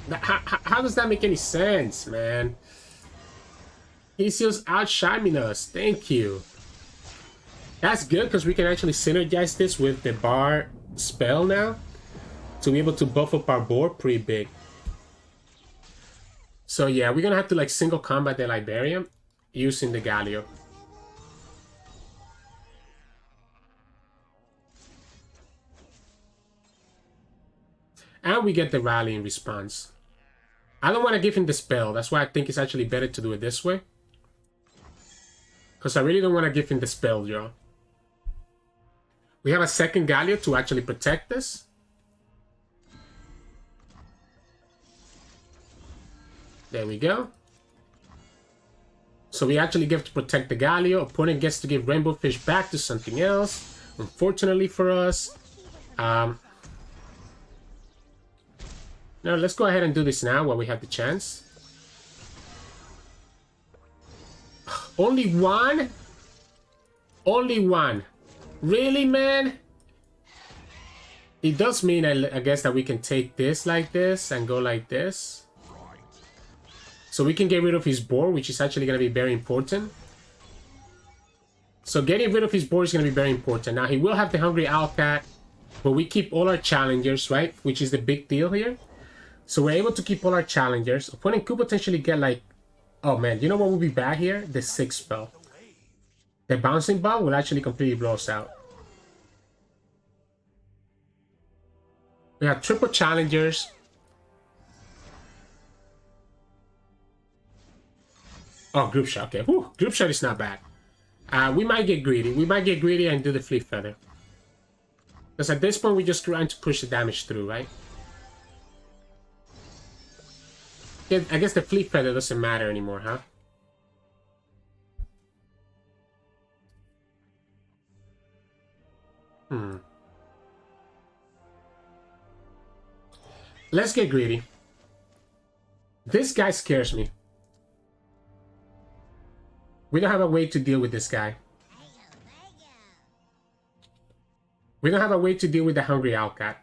How does that make any sense, man? He's just outshining us. Thank you. That's good because we can actually synergize this with the bar spell now to be able to buff up our board pretty big. So yeah, we're gonna have to like single combat the Liberium using the Galio. And we get the rally in response. I don't want to give him the spell. That's why I think it's actually better to do it this way. Because I really don't want to give him the spell draw. We have a second Galio to actually protect this. There we go. So we actually get to protect the Galio. Opponent gets to give Rainbowfish back to something else. Unfortunately for us. Now let's go ahead and do this now while we have the chance. Only one? Only one. Really, man? It does mean, I guess, that we can take this like this and go like this. So we can get rid of his board, which is actually going to be very important. So getting rid of his board is going to be very important. Now, he will have the Hungry Owlcat, but we keep all our challengers, right? Which is the big deal here. So we're able to keep all our challengers. Opponent could potentially get like... Oh man, you know what would be bad here? The 6 spell. The Bouncing Ball will actually completely blow us out. We have triple challengers. Oh, group shot. Okay, whew, group shot is not bad. We might get greedy. We might get greedy and do the Fleet Feather. Because at this point, we're just trying to push the damage through, right? Yeah, I guess the Fleet Feather doesn't matter anymore, huh? Let's get greedy. This guy scares me. We don't have a way to deal with this guy. We don't have a way to deal with the Hungry Owlcat.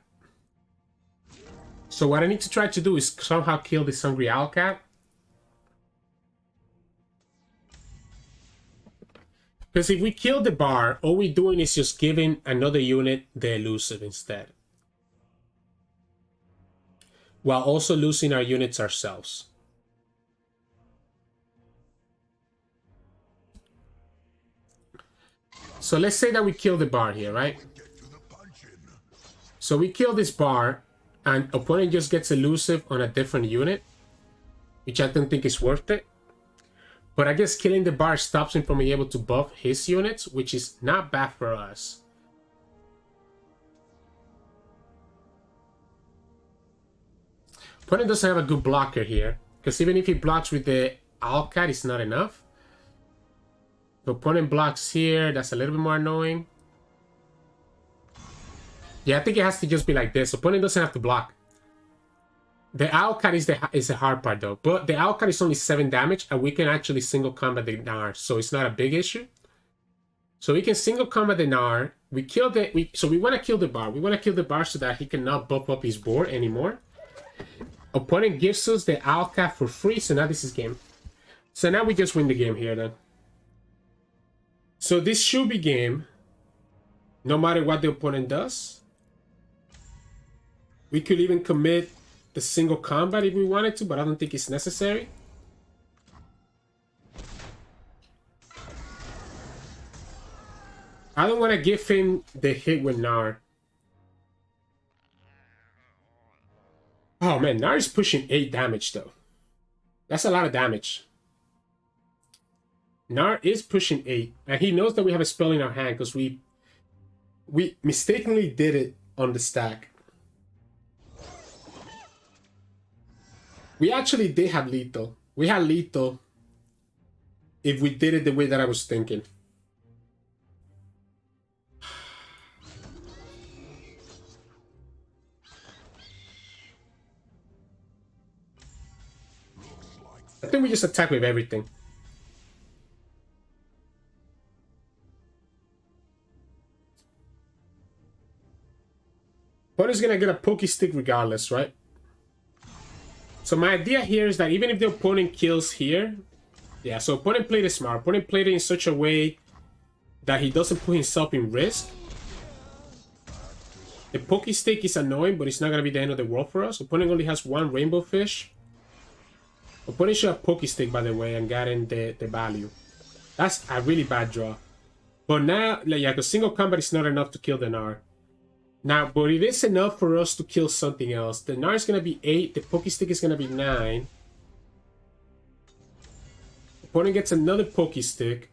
So what I need to try to do is somehow kill this Hungry Owlcat. Because if we kill the Bard, all we're doing is just giving another unit the elusive instead. While also losing our units ourselves. So let's say that we kill the Bard here, right? So we kill this Bard, and opponent just gets elusive on a different unit, which I don't think is worth it. But I guess killing the Bard stops him from being able to buff his units, which is not bad for us. Opponent doesn't have a good blocker here, because even if he blocks with the Owlcat, it's not enough. The opponent blocks here, that's a little bit more annoying. Yeah, I think it has to just be like this. Opponent doesn't have to block. The Owlcat is the hard part though. But the Owlcat is only 7 damage, and we can actually single combat the Gnar, so it's not a big issue. So we can single combat the Gnar. So we want to kill the Bard. We want to kill the Bard so that he cannot buff up his board anymore. Opponent gives us the Owlcat for free, so now this is game. So now we just win the game here then. So this should be game, no matter what the opponent does. We could even commit the single combat if we wanted to, but I don't think it's necessary. I don't want to give him the hit with Gnar. Oh man, Gnar is pushing 8 damage though. That's a lot of damage. Gnar is pushing 8, and he knows that we have a spell in our hand because we mistakenly did it on the stack. We actually did have lethal. We had lethal if we did it the way that I was thinking. I think we just attack with everything. Opponent's gonna get a pokey stick regardless, right? So my idea here is that even if the opponent kills here, yeah, so opponent played it smart. Opponent played it in such a way that he doesn't put himself in risk. The Poke Stick is annoying, but it's not going to be the end of the world for us. Opponent only has one Rainbowfish. Opponent should have Poke Stick, by the way, and gotten the value. That's a really bad draw. But now, like, yeah, the single combat is not enough to kill the Gnar. Now, but it is enough for us to kill something else. The Gnar is going to be 8. The Poke Stick is going to be 9. Opponent gets another Poke Stick.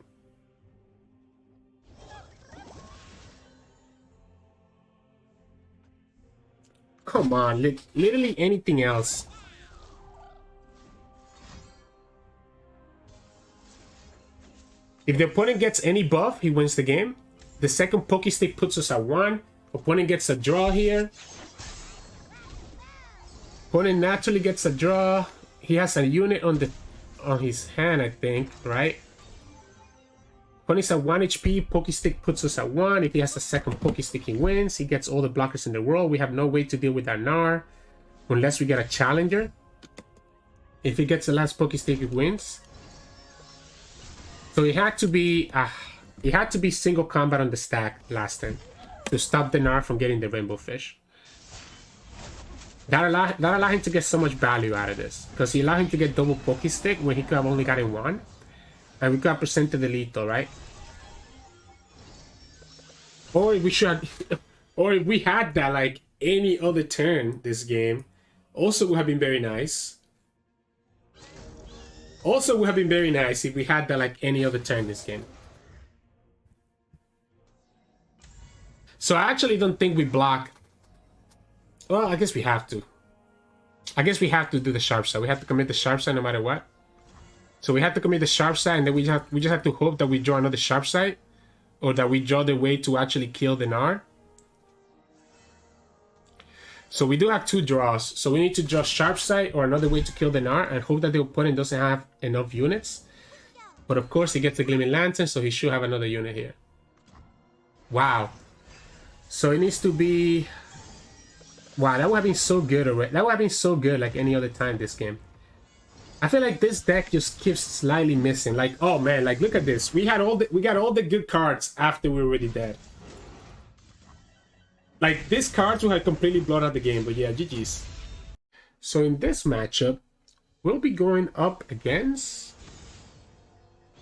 Come on, literally anything else. If the opponent gets any buff, he wins the game. The second Poke Stick puts us at 1. Opponent gets a draw here. Opponent naturally gets a draw. He has a unit on his hand, I think, right? Opponent's at 1 HP. Poke Stick puts us at 1. If he has a second Poke Stick, he wins. He gets all the blockers in the world. We have no way to deal with that Gnar unless we get a challenger. If he gets the last Poke Stick, he wins. So it had to be single combat on the stack last time to stop the Gnar from getting the Rainbowfish. That allowed him to get so much value out of this, because he allowed him to get double Poke Stick when he could have only gotten 1, and we got presented the lethal, right? Or we should, or if we had that like any other turn this game, also would have been very nice. Also would have been very nice if we had that like any other turn this game. So I actually don't think we block. Well, I guess we have to. I guess we have to do the sharp side. We have to commit the sharp side no matter what. So we have to commit the sharp side, and then we just have to hope that we draw another sharp side, or that we draw the way to actually kill the Gnar. So we do have 2 draws. So we need to draw sharp side or another way to kill the Gnar, and hope that the opponent doesn't have enough units. But of course he gets a Gleaming Lantern, so he should have another unit here. Wow. So it needs to be... Wow, that would have been so good already. That would have been so good like any other time this game. I feel like this deck just keeps slightly missing. Like, oh man, like look at this. We got all the good cards after we were already dead. Like these cards would have completely blown out the game, but yeah, GG's. So in this matchup, we'll be going up against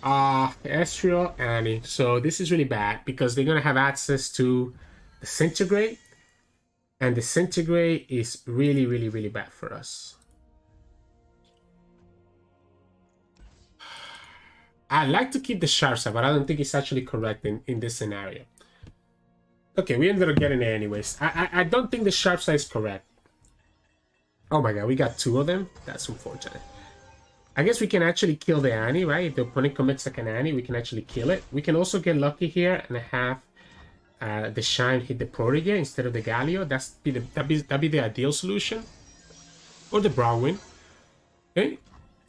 Ezreal Annie. So this is really bad because they're gonna have access to the Centigrade. And the Centigrade is really, really, really bad for us. I like to keep the sharp side, but I don't think it's actually correct in this scenario. Okay, we ended up getting it anyways. I don't think the sharp side is correct. Oh my god, we got 2 of them? That's unfortunate. I guess we can actually kill the Annie, right? If the opponent commits like an Annie, we can actually kill it. We can also get lucky here and have the Shine hit the Protege instead of the Galio. That'd be the ideal solution. Or the Bronwyn. Okay?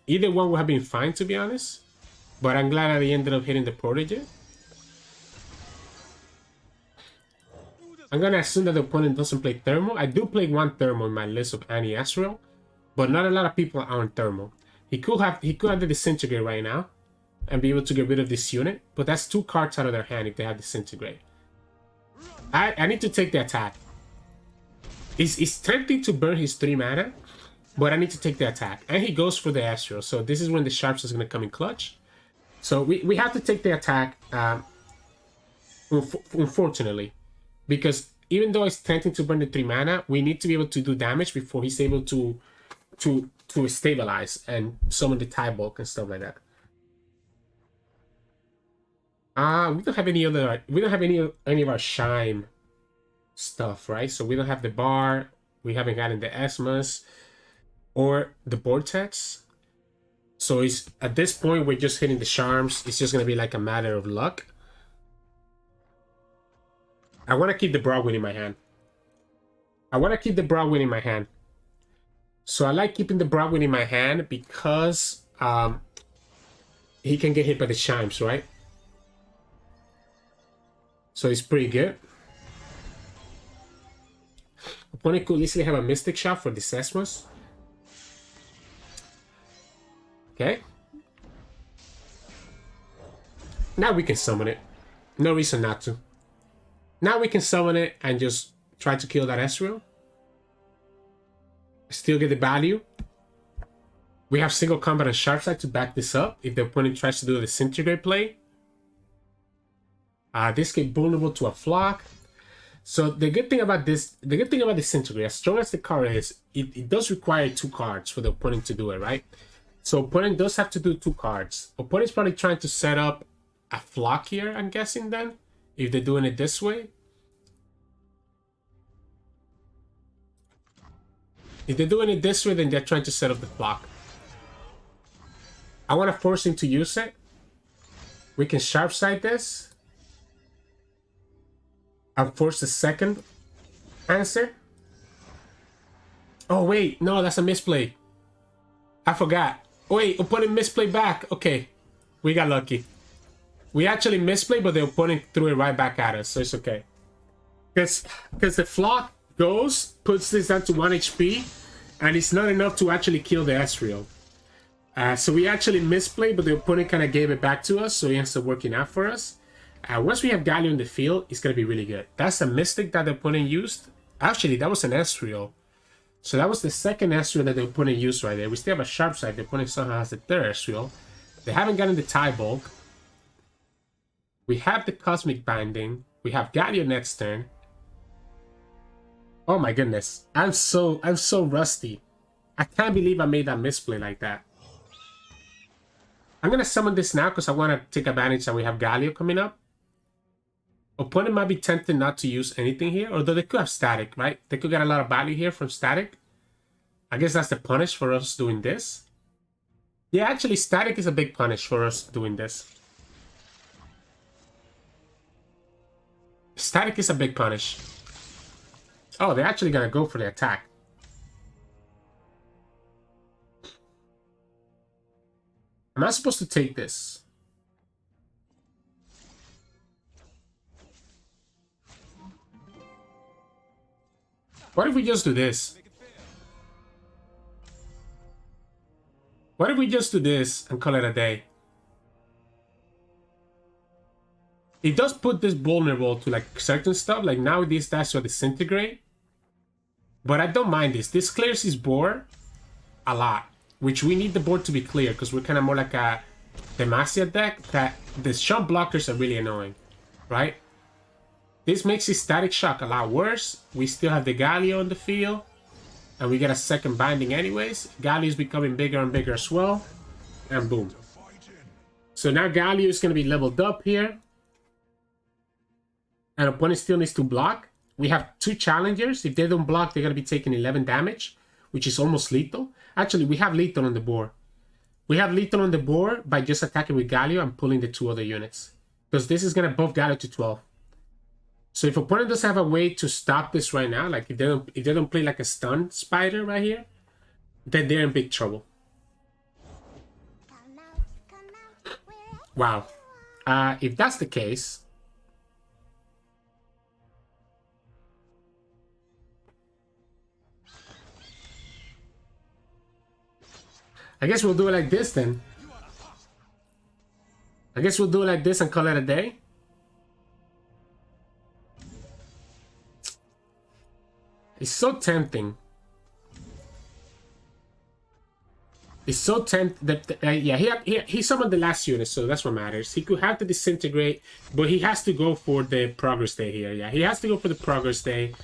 Either one would have been fine, to be honest. But I'm glad that he ended up hitting the Protege. I'm gonna assume that the opponent doesn't play Thermal. I do play 1 Thermal in my list of Annie Ezreal, but not a lot of people are on Thermal. He could have the Disintegrate right now and be able to get rid of this unit, but that's 2 cards out of their hand if they have Disintegrate. I need to take the attack. It's tempting to burn his 3 mana, but I need to take the attack. And he goes for the Ezreal, so this is when the Sharps is going to come in clutch. So we have to take the attack, unfortunately. Because even though it's tempting to burn the 3 mana, we need to be able to do damage before he's able to stabilize and summon the Tide Bulk and stuff like that. We don't have any other. We don't have any of our Shine stuff, right? So we don't have the Bard. We haven't gotten the Esmus or the Vortex. So it's at this point we're just hitting the charms. It's just gonna be like a matter of luck. I want to keep the Broadwin in my hand. So I like keeping the Broadwin in my hand because he can get hit by the chimes, right? So it's pretty good. Opponent could easily have a Mystic Shot for the Sesmus. Okay. Now we can summon it. No reason not to. Now we can summon it and just Try to kill that Ezreal. Still get the value. We have single combat and sharp side to back this up if the opponent tries to do a disintegrate play. This get vulnerable to a flock. So the good thing about this, disintegrate, as strong as the card is, it does require 2 cards for the opponent to do it, right? So opponent does have to do 2 cards. Opponent's probably trying to set up a flock here, I'm guessing then, if they're doing it this way. If they're doing it this way, then they're trying to set up the flock. I want to force him to use it. We can sharp side this. I'll force the second answer. Oh, wait. No, that's a misplay. I forgot. Wait, opponent misplay back. Okay. We got lucky. We actually misplayed, but the opponent threw it right back at us, so it's okay. Because the flock goes, puts this down to 1 HP, and it's not enough to actually kill the Ezreal. So we actually misplayed, but the opponent kind of gave it back to us, so it ends up working out for us. Once we have Galio in the field, it's going to be really good. That's a Mystic that the opponent used. Actually, that was an Ezreal. So that was the second Ezreal that the opponent used right there. We still have a sharp side. The opponent somehow has the third Ezreal. They haven't gotten the tie bulk. We have the Cosmic Binding. We have Galio next turn. Oh my goodness. I'm so rusty. I can't believe I made that misplay like that. I'm going to summon this now because I want to take advantage that we have Galio coming up. Opponent might be tempted not to use anything here, although they could have static, right? They could get a lot of value here from static. I guess that's the punish for us doing this. Yeah, actually, static is a big punish for us doing this. Static is a big punish. Oh, they're actually going to go for the attack. Am I supposed to take this? What if we just do this? What if we just do this and call it a day? It does put this vulnerable to like certain stuff, like now this dash will disintegrate. But I don't mind this. This clears his board a lot, which we need the board to be clear because we're kind of more like a Demacia deck that the shunt blockers are really annoying, right? This makes his Static Shock a lot worse. We still have the Galio on the field, and we get a second binding anyways. Galio is becoming bigger and bigger as well, and boom. So now Galio is going to be leveled up here, and opponent still needs to block. We have 2 challengers. If they don't block, they're going to be taking 11 damage, which is almost lethal. Actually, we have lethal on the board. We have lethal on the board by just attacking with Galio and pulling the 2 other units. Because this is going to buff Galio to 12. So if opponent does have a way to stop this right now, like if they don't play like a stun spider right here, then they're in big trouble. Wow. If that's the case, I guess we'll do it like this then. I guess we'll do it like this and call it a day. It's so tempting. It's so tempting that yeah, he summoned the last unit, so that's what matters. He could have to disintegrate, but he has to go for the progress day here. Yeah, he has to go for the progress day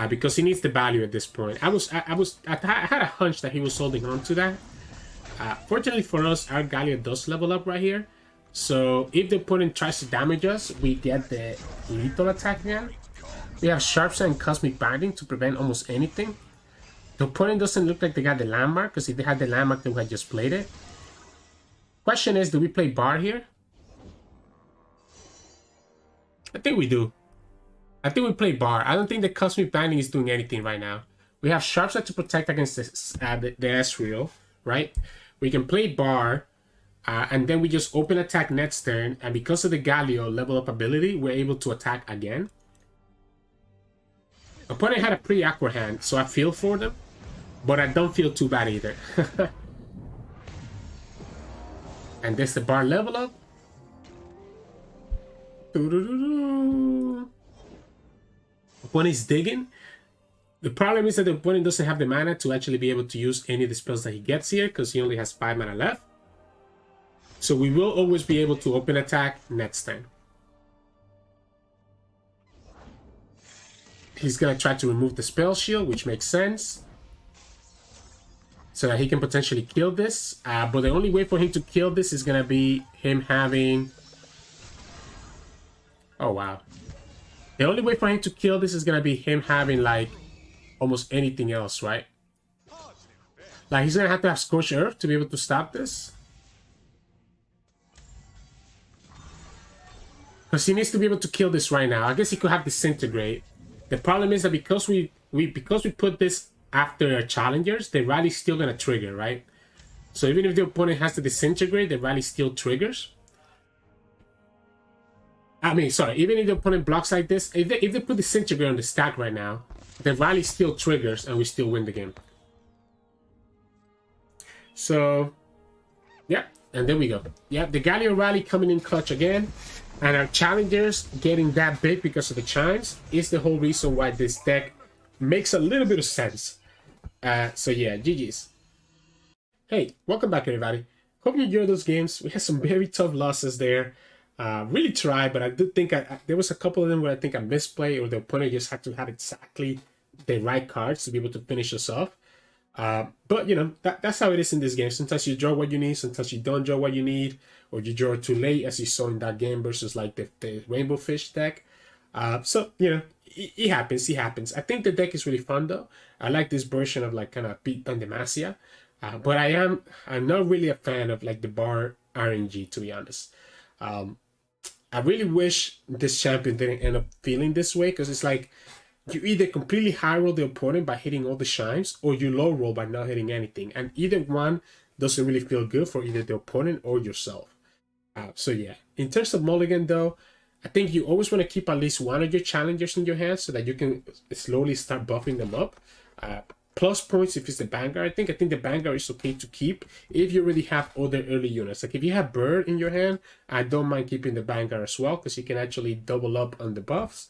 because he needs the value at this point. I had a hunch that he was holding on to that. Fortunately for us, our Galio does level up right here. So if the opponent tries to damage us, we get the lethal attack again. We have Sharp Side and Cosmic Binding to prevent almost anything. The opponent doesn't look like they got the landmark, because if they had the landmark, they would have just played it. Question is, do we play Bard here? I think we do. I think we play Bard. I don't think the Cosmic Binding is doing anything right now. We have Sharp Side to protect against the Ezreal, right? We can play Bard, and then we just open attack next turn, and because of the Galio level up ability, we're able to attack again. Opponent had a pretty awkward hand, so I feel for them, but I don't feel too bad either. And there's the Bard level up. Opponent's digging. The problem is that the opponent doesn't have the mana to actually be able to use any of the spells that he gets here because he only has 5 mana left. So we will always be able to open attack next time. He's going to try to remove the spell shield, which makes sense. So that he can potentially kill this. But the only way for him to kill this is going to be him having... Oh, wow. The only way for him to kill this is going to be him having, like, almost anything else, right? Like, he's going to have Scorched Earth to be able to stop this. Because he needs to be able to kill this right now. I guess he could have Disintegrate. The problem is that because we put this after challengers, the rally's still gonna trigger, right? So even if the opponent has to Disintegrate, the rally still triggers. I mean, sorry, even if the opponent blocks like this, if they put Disintegrate on the stack right now, the rally still triggers and we still win the game. So, yeah, and there we go. Yeah, the Galio rally coming in clutch again. And our challengers getting that big because of the chimes is the whole reason why this deck makes a little bit of sense. So yeah, GG's. Hey, welcome back everybody. Hope you enjoyed those games. We had some very tough losses there. Really tried, but I did think there was a couple of them where I think I misplayed or the opponent just had to have exactly the right cards to be able to finish us off. But you know, that's how it is in this game. Sometimes you draw what you need, sometimes you don't draw what you need, or you draw too late, as you saw in that game versus like the Rainbowfish deck. So you know, it happens. It happens. I think the deck is really fun though. I like this version of like kind of beat down Demacia, but I'm not really a fan of like the Bard RNG, to be honest. I really wish this champion didn't end up feeling this way because it's like, you either completely high roll the opponent by hitting all the shines, or you low roll by not hitting anything. And either one doesn't really feel good for either the opponent or yourself. So yeah, in terms of mulligan though, I think you always want to keep at least one of your challengers in your hand so that you can slowly start buffing them up. Plus points if it's the Vanguard. I think the Vanguard is okay to keep if you already have other early units. Like if you have Bird in your hand, I don't mind keeping the Vanguard as well because you can actually double up on the buffs.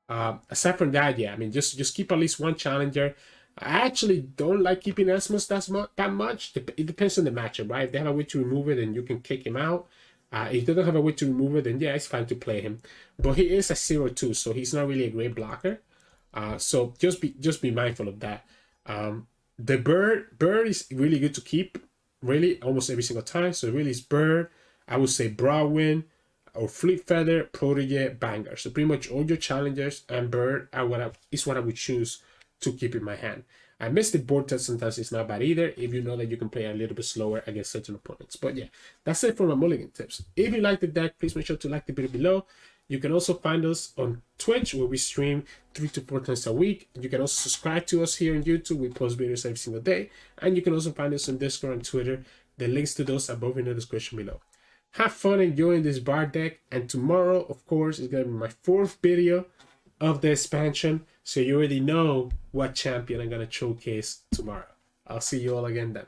Aside from that, yeah, I mean, just keep at least one challenger. I actually don't like keeping Asmus that much. It depends on the matchup, right? If they have a way to remove it, then you can kick him out. If they don't have a way to remove it, then yeah, it's fine to play him. But he is a 0-2, so he's not really a great blocker. So just be mindful of that. The bird is really good to keep, really almost every single time. So really, it's Bird. I would say Broadwind, or Fleet Feather, Protege, Banger. So pretty much all your challengers and Bird is what I would choose to keep in my hand. I miss the board test sometimes. It's not bad either if you know that you can play a little bit slower against certain opponents. But yeah, that's it for my mulligan tips. If you like the deck, please make sure to like the video below. You can also find us on Twitch where we stream 3 to 4 times a week. You can also subscribe to us here on YouTube. We post videos every single day. And you can also find us on Discord and Twitter. The links to those are above in the description below. Have fun enjoying this Bard deck, and tomorrow, of course, is going to be my 4th video of the expansion, so you already know what champion I'm going to showcase tomorrow. I'll see you all again then.